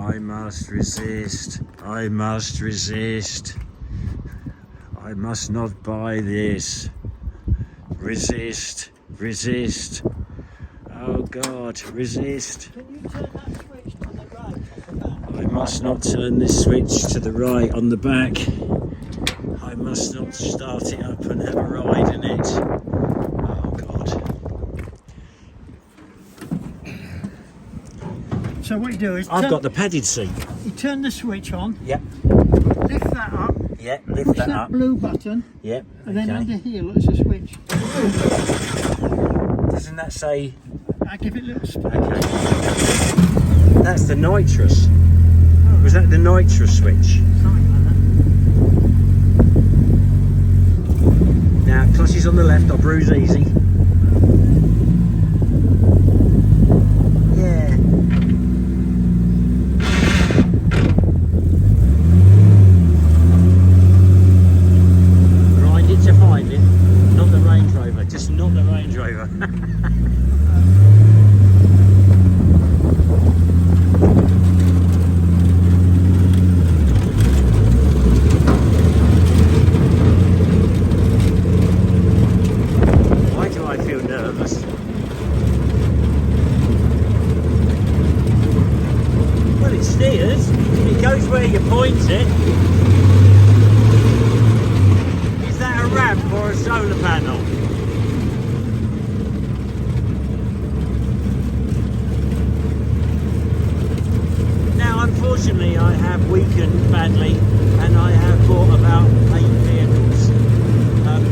I must resist. I must resist. I must not buy this. Resist. Resist. Oh God, resist. Can you turn that switch to the right on the back? I must not turn this switch to the right on the back. I must not start it up and have a ride in it. Oh God. So what you do is I've got the padded seat. you turn the switch on, Yep. lift that up, Yep, lift push that that up. blue button, Yep. and then Okay. under here looks a switch. Doesn't that say? I give it a little spin. Okay. That's the nitrous. Was that the nitrous switch? Something like Now, clutches on the left, I'll bruise easy. Yeah. Grind it to find it. Not the Range Rover, just not the Range Rover. Why do I feel nervous? Well, it steers. It goes where you point it. Is that a ramp or a solar panel? Now, unfortunately, I have weakened badly, and I have bought about 8 vehicles.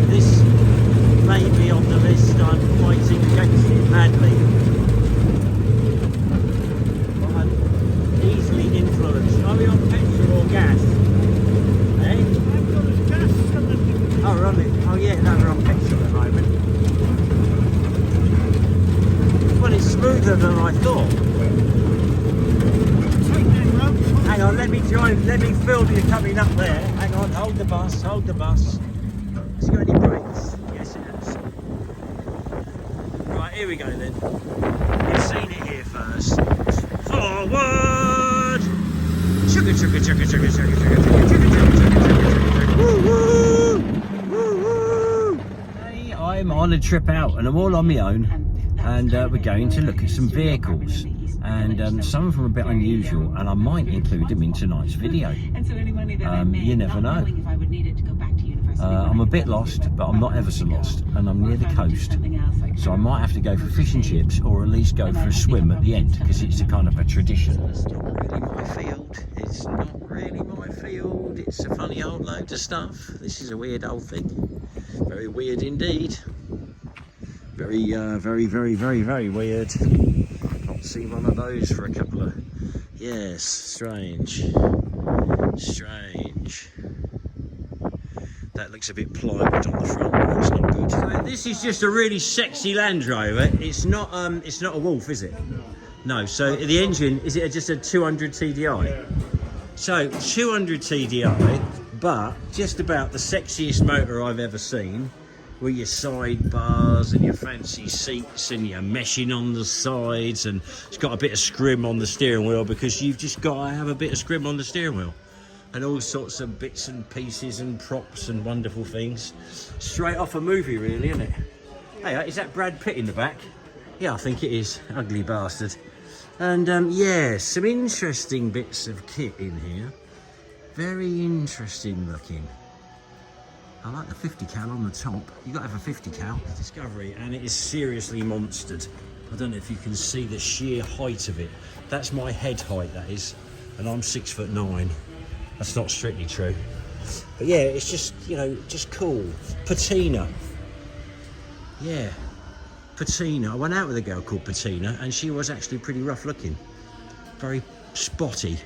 This may be on the list. I'm fighting against it madly. But I'm easily influenced. Are we on petrol or gas? Eh? I've got a gas and Oh, we're on it. Oh, yeah, no, we're on petrol at the moment. Well, it's smoother than I thought. take them ropes off. Hang on, let me drive, let me film you coming up there. Hang on, hold the bus, hold the bus. Has it got any brakes? Yes, it has. Right, here we go then. You've seen it here first. Forward! Chugga chugga chugga chugga chugga chugga chugga chugga chugga chugga chugga. Woo woo! Woo woo! Hey, I'm on a trip out and I'm all on my own, and we're going to look at some vehicles. And some of them are a bit unusual, and I might include them in tonight's video. You never know. I'm a bit lost, but I'm not ever so lost, and I'm near the coast, so I might have to go for fish and chips, or at least go for a swim at the end, because it's a kind of a tradition. It's not really my field. It's not really my field. It's a funny old load of stuff. This is a weird old thing. Very weird indeed. Very, very weird. Not seen one of those for a couple of... Yes, strange. Strange. That looks a bit plywood on the front. That's not good. So this is just a really sexy Land Rover. It's not a Wolf, is it? No. So the engine, is it just a 200 TDI? Yeah. So 200 TDI, but just about the sexiest motor I've ever seen. With your sidebars and your fancy seats and your meshing on the sides, and it's got a bit of scrim on the steering wheel, because you've just got to have a bit of scrim on the steering wheel, and all sorts of bits and pieces and props and wonderful things. Straight off a movie, really, isn't it? Hey, is that Brad Pitt in the back? Yeah, I think it is. Ugly bastard. And yeah, some interesting bits of kit in here. Very interesting looking. I like the 50 cal on the top. You got to have a 50 cal. Discovery, and it is seriously monstered. I don't know if you can see the sheer height of it. That's my head height, that is, and I'm 6'9". That's not strictly true, but yeah, it's just, you know, just cool. Patina. Yeah, Patina. I went out with a girl called Patina, and she was actually pretty rough looking, very spotty,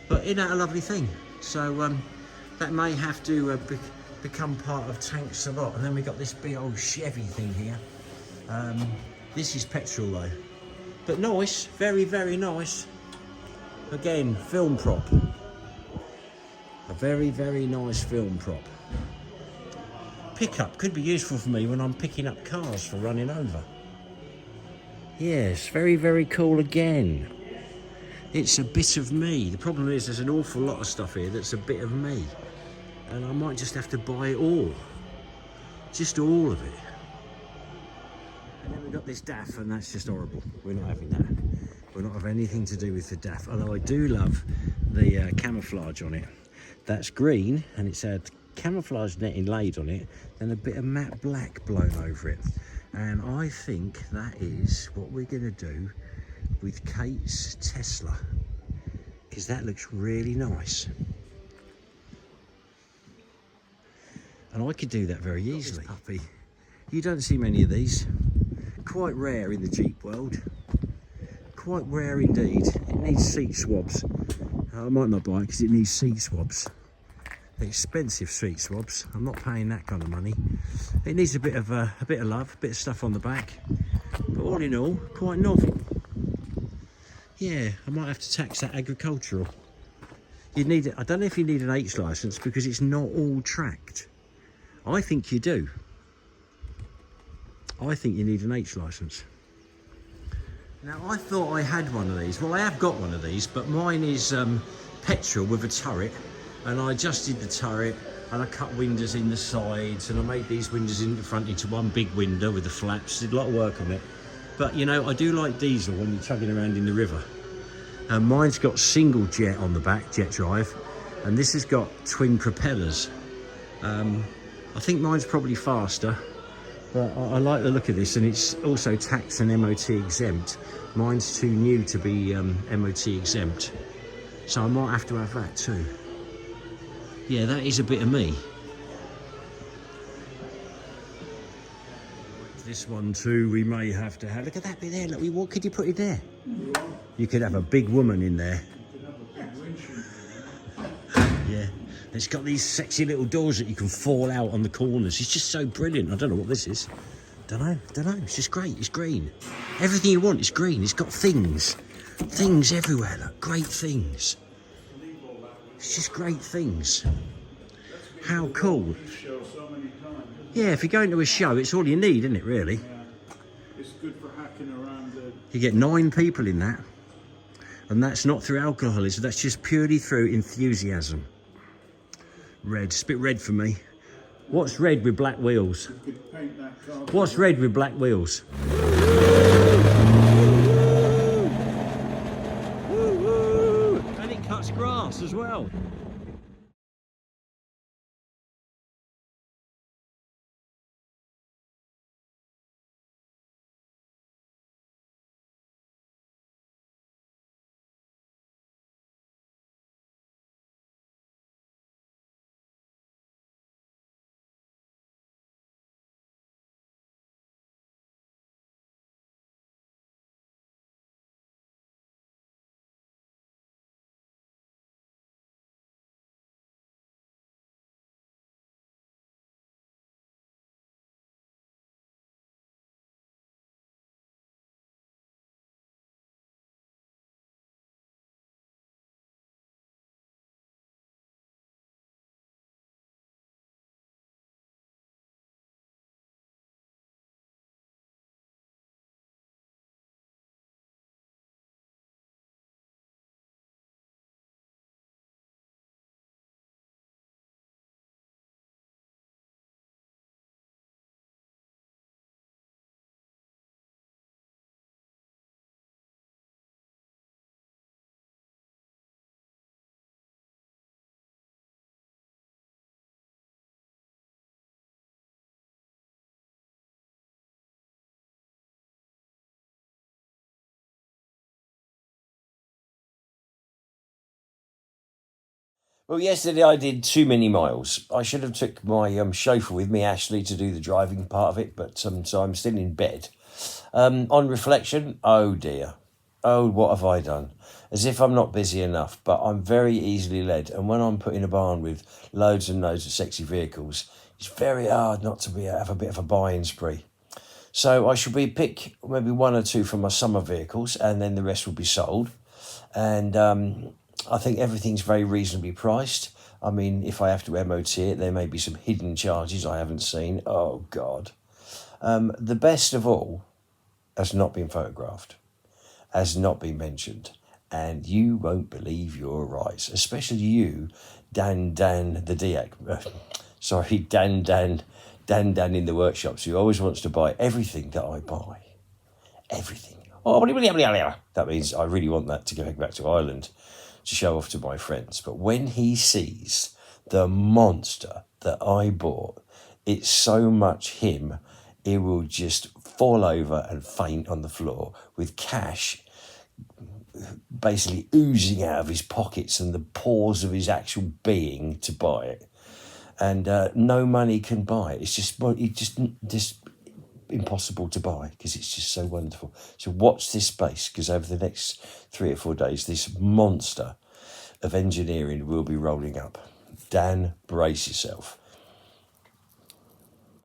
but isn't that a lovely thing? So that may have to become part of Tanks-alot. And then we got this big old Chevy thing here. This is petrol though, but nice, very nice. Again, film prop, a very nice film prop. Pickup could be useful for me when I'm picking up cars for running over. Yes, very cool again. It's a bit of me. The problem is there's an awful lot of stuff here that's a bit of me. And I might just have to buy it all. Just all of it. And then we've got this DAF, and that's just horrible. We're not having that. We're not having anything to do with the DAF. Although I do love the camouflage on it. That's green, and it's had camouflage netting laid on it, then a bit of matte black blown over it. And I think that is what we're going to do with Kate's Tesla, because that looks really nice. And I could do that very easily. Puppy. You don't see many of these. Quite rare in the Jeep world. Quite rare indeed. It needs seat swabs. I might not buy it because it needs seat swabs. Expensive seat swabs. I'm not paying that kind of money. It needs a bit of love, a bit of stuff on the back. But all in all, quite novel. Yeah, I might have to tax that agricultural. You need it. I don't know if you need an H licence because it's not all tracked. I think you do. I think you need an H licence. Now, I thought I had one of these. Well, I have got one of these, but mine is petrol with a turret. And I adjusted the turret, and I cut windows in the sides, and I made these windows in the front into one big window with the flaps. Did a lot of work on it. But, you know, I do like diesel when you're chugging around in the river. And mine's got single jet on the back, jet drive. And this has got twin propellers. I think mine's probably faster, but I like the look of this, and it's also tax and MOT exempt. Mine's too new to be MOT exempt, so I might have to have that too. Yeah, that is a bit of me. This one too, we may have to have. Look at that bit there. Look, what could you put in there? You could have a big woman in there. Yeah. It's got these sexy little doors that you can fall out on the corners. It's just so brilliant. I don't know what this is. Don't know. It's just great. It's green. Everything you want is green. It's got things. Things everywhere. Look, great things. It's just great things. How cool. Yeah, if you go into a show, it's all you need, isn't it, really? It's good for hacking around. You get 9 people in that. And that's not through alcoholism. That's just purely through enthusiasm. Red, it's a bit red for me. What's red with black wheels? You could paint that car. What's red with black wheels? And it cuts grass as well. Well, yesterday I did too many miles. I should have took my chauffeur with me, Ashley, to do the driving part of it, but so I'm still in bed. On reflection, oh dear. Oh, what have I done? As if I'm not busy enough, but I'm very easily led. And when I'm put in a barn with loads and loads of sexy vehicles, it's very hard not to have a bit of a buying spree. So I should pick maybe 1 or 2 from my summer vehicles, and then the rest will be sold. And I think everything's very reasonably priced. I mean, if I have to MOT it, there may be some hidden charges I haven't seen. Oh, God. The best of all has not been photographed, has not been mentioned, and you won't believe your eyes, especially you, Dan the Diac. Sorry, Dan in the workshops, who always wants to buy everything that I buy. Everything. Oh, that means I really want that to go back to Ireland to show off to my friends. But when he sees the monster that I bought, it's so much him, he will just fall over and faint on the floor with cash basically oozing out of his pockets and the pores of his actual being to buy it. And no money can buy it. It's just impossible to buy because it's just so wonderful. So watch this space, because over the next 3 or 4 days, this monster of engineering will be rolling up. Dan, brace yourself.